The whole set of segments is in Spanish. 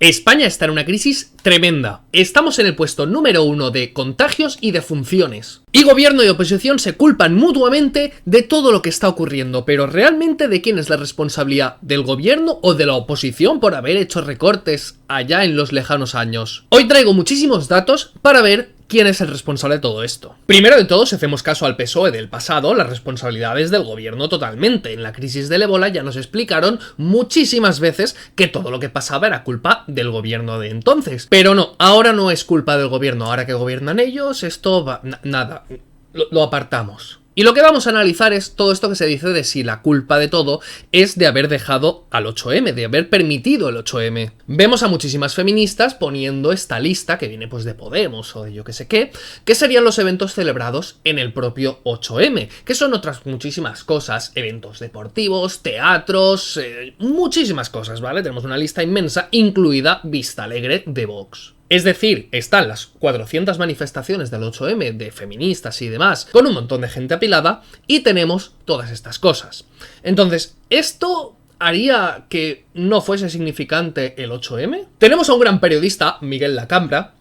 España está en una crisis tremenda. Estamos en el puesto número 1 de contagios y defunciones. Y gobierno y oposición se culpan mutuamente de todo lo que está ocurriendo, pero ¿realmente de quién es la responsabilidad? ¿Del gobierno o de la oposición por haber hecho recortes allá en los lejanos años? Hoy traigo muchísimos datos para ver quién es el responsable de todo esto. Primero de todo, si hacemos caso al PSOE del pasado, las responsabilidades del gobierno totalmente. En la crisis del ébola ya nos explicaron muchísimas veces que todo lo que pasaba era culpa del gobierno de entonces. Pero no, ahora no es culpa del gobierno. Ahora que gobiernan ellos, esto va... nada, lo apartamos. Y lo que vamos a analizar es todo esto que se dice de si la culpa de todo es de haber dejado al 8M, de haber permitido el 8M. Vemos a muchísimas feministas poniendo esta lista, que viene pues de Podemos o de yo que sé qué, que serían los eventos celebrados en el propio 8M, que son otras muchísimas cosas, eventos deportivos, teatros, muchísimas cosas, ¿vale? Tenemos una lista inmensa, incluida Vista Alegre de Vox. Es decir, están las 400 manifestaciones del 8M de feministas y demás, con un montón de gente apilada, y tenemos todas estas cosas. Entonces, ¿esto haría que no fuese significante el 8M? Tenemos a un gran periodista, Miguel Lacambra,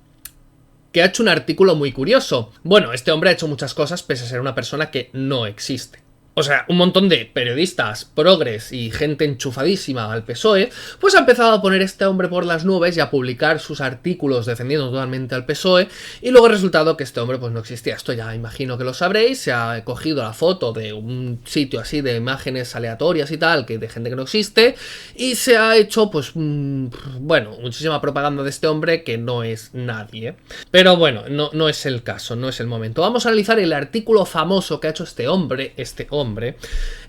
que ha hecho un artículo muy curioso. Bueno, este hombre ha hecho muchas cosas pese a ser una persona que no existe. O sea, un montón de periodistas, progres y gente enchufadísima al PSOE, pues ha empezado a poner este hombre por las nubes y a publicar sus artículos defendiendo totalmente al PSOE, y luego ha resultado que este hombre pues no existía. Esto ya imagino que lo sabréis, se ha cogido la foto de un sitio así de imágenes aleatorias y tal, que de gente que no existe, y se ha hecho pues, bueno, muchísima propaganda de este hombre que no es nadie. Pero bueno, no es el caso, no es el momento. Vamos a analizar el artículo famoso que ha hecho este hombre,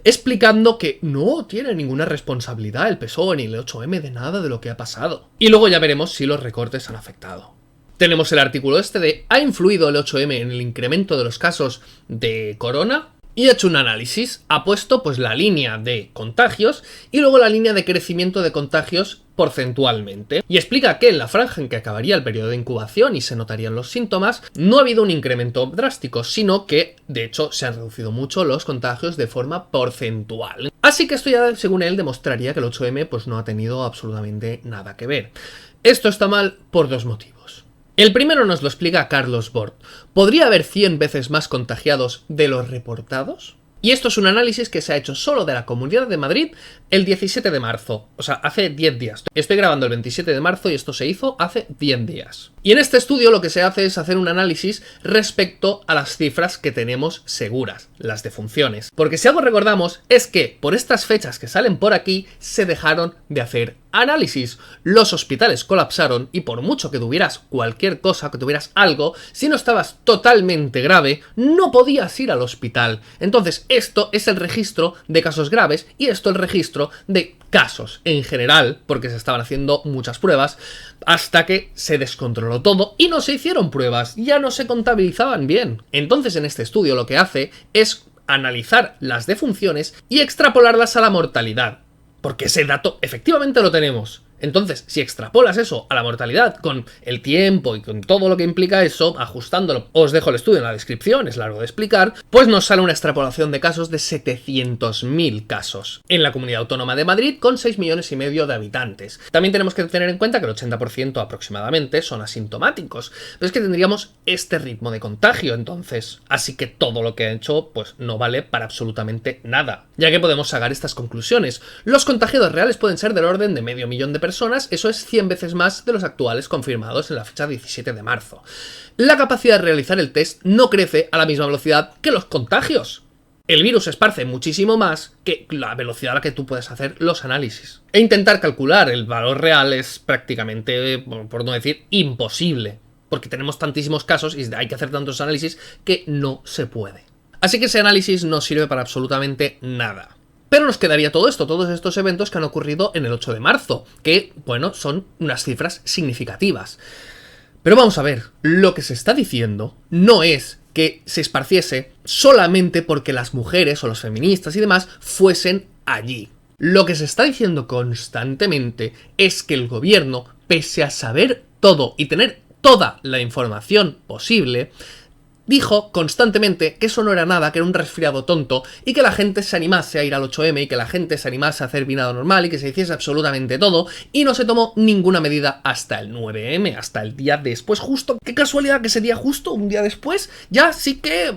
explicando que no tiene ninguna responsabilidad el PSOE ni el 8M de nada de lo que ha pasado. Y luego ya veremos si los recortes han afectado. Tenemos el artículo este de ¿ha influido el 8M en el incremento de los casos de corona? Y ha hecho un análisis, ha puesto pues la línea de contagios y luego la línea de crecimiento de contagios porcentualmente. Y explica que en la franja en que acabaría el periodo de incubación y se notarían los síntomas, no ha habido un incremento drástico, sino que, de hecho, se han reducido mucho los contagios de forma porcentual. Así que esto ya, según él, demostraría que el 8M pues no ha tenido absolutamente nada que ver. Esto está mal por dos motivos. El primero nos lo explica Carlos Bort. ¿Podría haber 100 veces más contagiados de los reportados? Y esto es un análisis que se ha hecho solo de la Comunidad de Madrid el 17 de marzo, o sea, hace 10 días. Estoy grabando el 27 de marzo y esto se hizo hace 10 días. Y en este estudio lo que se hace es hacer un análisis respecto a las cifras que tenemos seguras, las defunciones. Porque si algo recordamos es que por estas fechas que salen por aquí se dejaron de hacer análisis. Los hospitales colapsaron y por mucho que tuvieras cualquier cosa, que tuvieras algo, si no estabas totalmente grave, no podías ir al hospital. Entonces esto es el registro de casos graves y esto el registro de casos en general, porque se estaban haciendo muchas pruebas, hasta que se descontroló todo y no se hicieron pruebas, ya no se contabilizaban bien. Entonces en este estudio lo que hace es analizar las defunciones y extrapolarlas a la mortalidad. Porque ese dato efectivamente lo tenemos. Entonces, si extrapolas eso a la mortalidad con el tiempo y con todo lo que implica eso, ajustándolo, os dejo el estudio en la descripción, es largo de explicar, pues nos sale una extrapolación de casos de 700.000 casos en la Comunidad Autónoma de Madrid con 6,5 millones de habitantes. También tenemos que tener en cuenta que el 80% aproximadamente son asintomáticos, pero es que tendríamos este ritmo de contagio entonces, así que todo lo que ha hecho pues no vale para absolutamente nada, ya que podemos sacar estas conclusiones. Los contagiados reales pueden ser del orden de medio millón de personas, eso es 100 veces más de los actuales confirmados en la fecha 17 de marzo. La capacidad de realizar el test no crece a la misma velocidad que los contagios. El virus se esparce muchísimo más que la velocidad a la que tú puedes hacer los análisis. E intentar calcular el valor real es prácticamente, por no decir, imposible, porque tenemos tantísimos casos y hay que hacer tantos análisis que no se puede. Así que ese análisis no sirve para absolutamente nada. Pero nos quedaría todo esto, todos estos eventos que han ocurrido en el 8 de marzo, que, bueno, son unas cifras significativas. Pero vamos a ver, lo que se está diciendo no es que se esparciese solamente porque las mujeres o los feministas y demás fuesen allí. Lo que se está diciendo constantemente es que el gobierno, pese a saber todo y tener toda la información posible, dijo constantemente que eso no era nada, que era un resfriado tonto, y que la gente se animase a ir al 8M, y que la gente se animase a hacer vida normal, y que se hiciese absolutamente todo, y no se tomó ninguna medida hasta el 9M, hasta el día después, justo. Qué casualidad que ese día justo, un día después, ya sí que...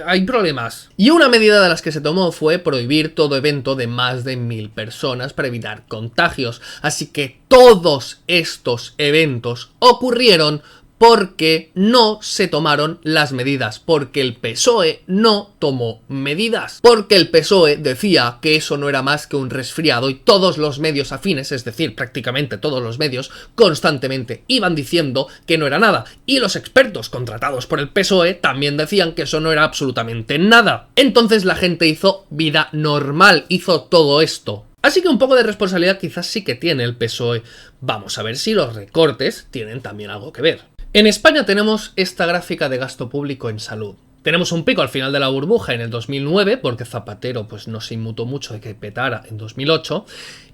hay problemas. Y una medida de las que se tomó fue prohibir todo evento de más de 1000 personas para evitar contagios. Así que todos estos eventos ocurrieron porque no se tomaron las medidas, porque el PSOE no tomó medidas, porque el PSOE decía que eso no era más que un resfriado y todos los medios afines, es decir, prácticamente todos los medios, constantemente iban diciendo que no era nada, y los expertos contratados por el PSOE también decían que eso no era absolutamente nada. Entonces la gente hizo vida normal, hizo todo esto. Así que un poco de responsabilidad quizás sí que tiene el PSOE. Vamos a ver si los recortes tienen también algo que ver. En España tenemos esta gráfica de gasto público en salud. Tenemos un pico al final de la burbuja en el 2009, porque Zapatero pues no se inmutó mucho de que petara en 2008,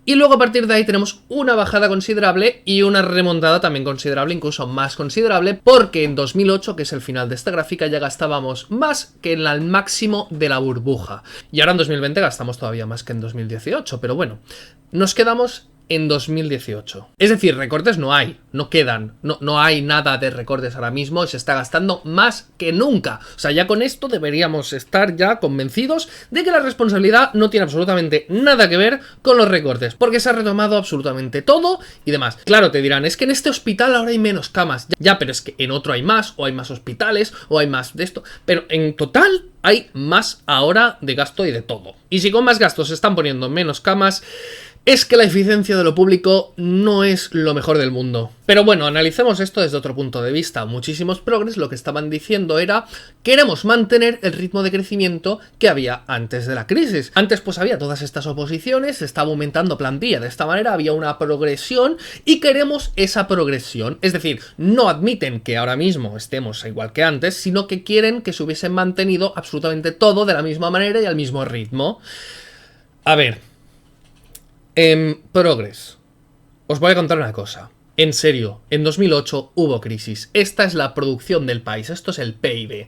y luego a partir de ahí tenemos una bajada considerable y una remontada también considerable, incluso más considerable, porque en 2008, que es el final de esta gráfica, ya gastábamos más que en el máximo de la burbuja. Y ahora en 2020 gastamos todavía más que en 2018, pero bueno, nos quedamos en 2018. Es decir, recortes no hay, no quedan, no hay nada de recortes ahora mismo, se está gastando más que nunca. O sea, ya con esto deberíamos estar ya convencidos de que la responsabilidad no tiene absolutamente nada que ver con los recortes, porque se ha retomado absolutamente todo y demás. Claro, te dirán, es que en este hospital ahora hay menos camas. Ya, pero es que en otro hay más, o hay más hospitales, o hay más de esto, pero en total hay más ahora de gasto y de todo. Y si con más gastos se están poniendo menos camas, es que la eficiencia de lo público no es lo mejor del mundo. Pero bueno, analicemos esto desde otro punto de vista. Muchísimos progres lo que estaban diciendo era: queremos mantener el ritmo de crecimiento que había antes de la crisis. Antes pues había todas estas oposiciones, se estaba aumentando plantilla de esta manera, había una progresión y queremos esa progresión. Es decir, no admiten que ahora mismo estemos igual que antes, sino que quieren que se hubiese mantenido absolutamente todo de la misma manera y al mismo ritmo. A ver, progres, os voy a contar una cosa. En serio, en 2008 hubo crisis. Esta es la producción del país, esto es el PIB.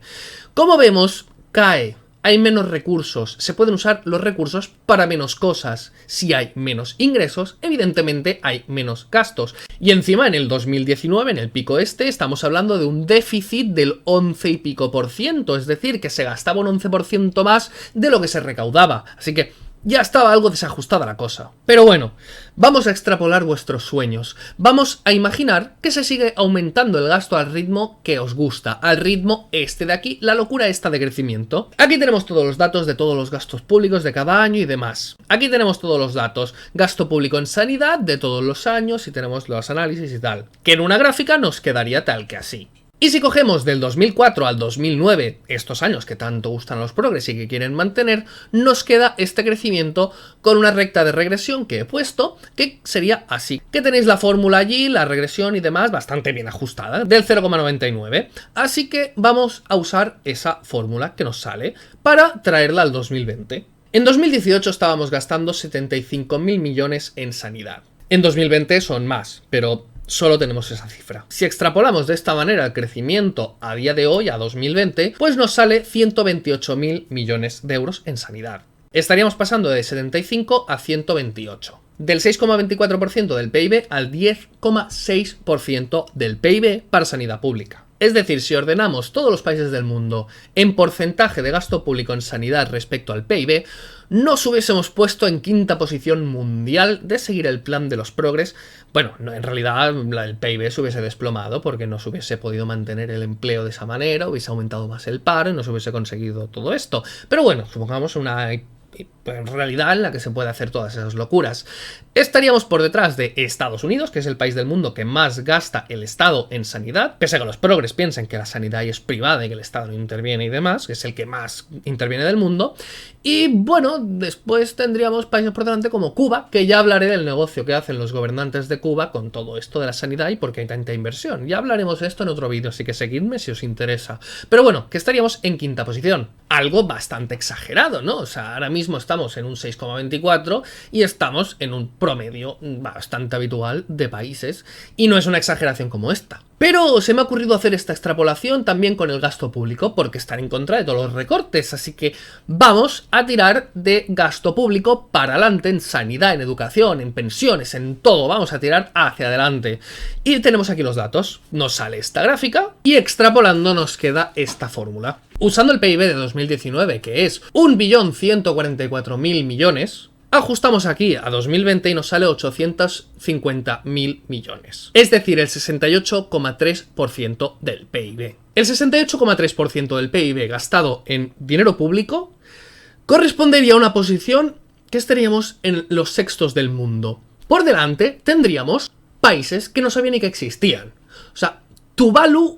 Como vemos, cae. Hay menos recursos, se pueden usar los recursos para menos cosas. Si hay menos ingresos, evidentemente hay menos gastos. Y encima en el 2019, en el pico este, estamos hablando de un déficit del 11 y pico por ciento. Es decir, que se gastaba un 11% más de lo que se recaudaba. Así que ya estaba algo desajustada la cosa. Pero bueno, vamos a extrapolar vuestros sueños. Vamos a imaginar que se sigue aumentando el gasto al ritmo que os gusta, al ritmo este de aquí, la locura esta de crecimiento. Aquí tenemos todos los datos de todos los gastos públicos de cada año y demás. Aquí tenemos todos los datos, gasto público en sanidad de todos los años y tenemos los análisis y tal, que en una gráfica nos quedaría tal que así. Y si cogemos del 2004 al 2009, estos años que tanto gustan a los progres y que quieren mantener, nos queda este crecimiento con una recta de regresión que he puesto, que sería así. Que tenéis la fórmula allí, la regresión y demás, bastante bien ajustada, del 0,99. Así que vamos a usar esa fórmula que nos sale para traerla al 2020. En 2018 estábamos gastando 75.000 millones en sanidad. En 2020 son más, pero solo tenemos esa cifra. Si extrapolamos de esta manera el crecimiento a día de hoy, a 2020, pues nos sale 128.000 millones de euros en sanidad. Estaríamos pasando de 75 a 128. Del 6,24% del PIB al 10,6% del PIB para sanidad pública. Es decir, si ordenamos todos los países del mundo en porcentaje de gasto público en sanidad respecto al PIB, nos hubiésemos puesto en quinta posición mundial de seguir el plan de los progres. Bueno, no, en realidad el PIB se hubiese desplomado porque no se hubiese podido mantener el empleo de esa manera, hubiese aumentado más el paro y no se hubiese conseguido todo esto. Pero bueno, supongamos una realidad en la que se puede hacer todas esas locuras. Estaríamos por detrás de Estados Unidos, que es el país del mundo que más gasta el Estado en sanidad, pese a que los progres piensen que la sanidad es privada y que el Estado no interviene y demás, que es el que más interviene del mundo. Y bueno, después tendríamos países por delante como Cuba, que ya hablaré del negocio que hacen los gobernantes de Cuba con todo esto de la sanidad y por qué hay tanta inversión. Ya hablaremos de esto en otro vídeo, así que seguidme si os interesa. Pero bueno, que estaríamos en quinta posición. Algo bastante exagerado, ¿no? O sea, ahora mismo estamos en un 6,24 y estamos en un promedio bastante habitual de países y no es una exageración como esta. Pero se me ha ocurrido hacer esta extrapolación también con el gasto público, porque están en contra de todos los recortes, así que vamos a tirar de gasto público para adelante en sanidad, en educación, en pensiones, en todo, vamos a tirar hacia adelante. Y tenemos aquí los datos, nos sale esta gráfica y extrapolando nos queda esta fórmula. Usando el PIB de 2019, que es 1.144.000 millones, ajustamos aquí a 2020 y nos sale 850.000 millones. Es decir, el 68,3% del PIB. El 68,3% del PIB gastado en dinero público correspondería a una posición que estaríamos en los sextos del mundo. Por delante tendríamos países que no sabían ni que existían. O sea, Tuvalu,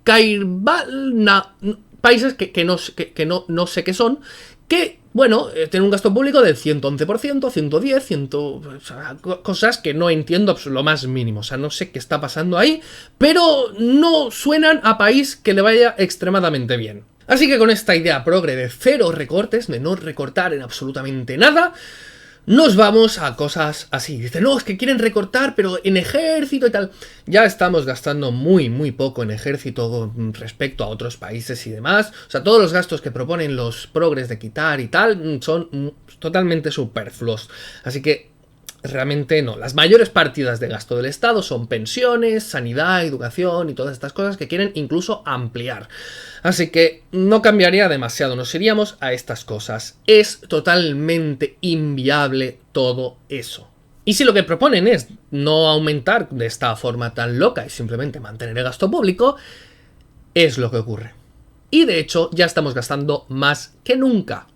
Cairbalna, países que no sé qué son, que, bueno, tienen un gasto público del 111%, 110, 100, o sea, cosas que no entiendo lo más mínimo. O sea, no sé qué está pasando ahí, pero no suenan a país que le vaya extremadamente bien. Así que con esta idea progre de cero recortes, de no recortar en absolutamente nada, nos vamos a cosas así. Dice, no, es que quieren recortar, pero en ejército y tal. Ya estamos gastando muy poco en ejército respecto a otros países y demás. O sea, todos los gastos que proponen los progres de quitar y tal son totalmente superfluos. Así que realmente no. Las mayores partidas de gasto del Estado son pensiones, sanidad, educación y todas estas cosas que quieren incluso ampliar. Así que no cambiaría demasiado, nos iríamos a estas cosas. Es totalmente inviable todo eso. Y si lo que proponen es no aumentar de esta forma tan loca y simplemente mantener el gasto público, es lo que ocurre. Y de hecho ya estamos gastando más que nunca.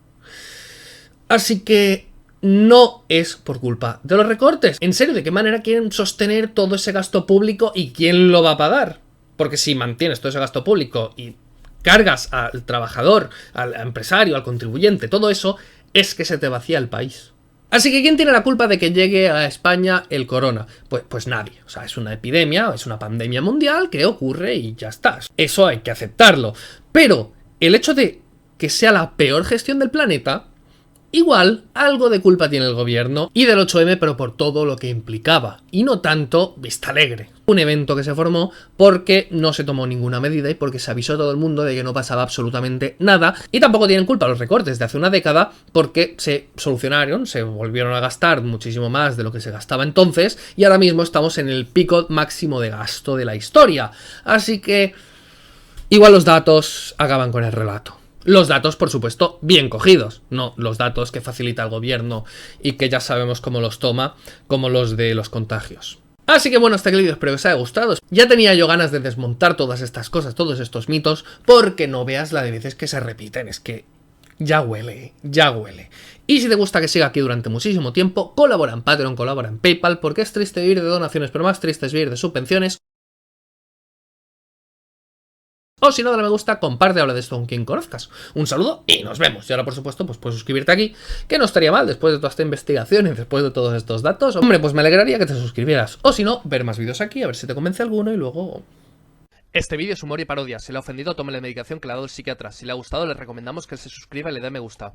Así que no es por culpa de los recortes. ¿En serio? ¿De qué manera quieren sostener todo ese gasto público y quién lo va a pagar? Porque si mantienes todo ese gasto público y cargas al trabajador, al empresario, al contribuyente, todo eso, es que se te vacía el país. Así que ¿quién tiene la culpa de que llegue a España el corona? Pues nadie. O sea, es una epidemia, es una pandemia mundial que ocurre y ya está. Eso hay que aceptarlo. Pero el hecho de que sea la peor gestión del planeta, igual algo de culpa tiene el gobierno y del 8M, pero por todo lo que implicaba, y no tanto Vista Alegre. Un evento que se formó porque no se tomó ninguna medida y porque se avisó a todo el mundo de que no pasaba absolutamente nada, y tampoco tienen culpa los recortes de hace una década porque se solucionaron, se volvieron a gastar muchísimo más de lo que se gastaba entonces y ahora mismo estamos en el pico máximo de gasto de la historia. Así que igual los datos acaban con el relato. Los datos, por supuesto, bien cogidos, no los datos que facilita el gobierno y que ya sabemos cómo los toma, como los de los contagios. Así que bueno, hasta aquí el vídeo, espero que os haya gustado. Ya tenía yo ganas de desmontar todas estas cosas, todos estos mitos, porque no veas la de veces que se repiten, es que ya huele, ya huele. Y si te gusta que siga aquí durante muchísimo tiempo, colabora en Patreon, colabora en PayPal, porque es triste vivir de donaciones, pero más triste es vivir de subvenciones. O si no, dale me gusta, comparte, habla de esto con quien conozcas. Un saludo y nos vemos. Y ahora, por supuesto, pues puedes suscribirte aquí, que no estaría mal después de toda esta investigación y después de todos estos datos. Hombre, pues me alegraría que te suscribieras. O si no, ver más vídeos aquí, a ver si te convence alguno y luego... Este vídeo es humor y parodia. Si le ha ofendido, tome la medicación que le ha dado el psiquiatra. Si le ha gustado, le recomendamos que se suscriba y le dé me gusta.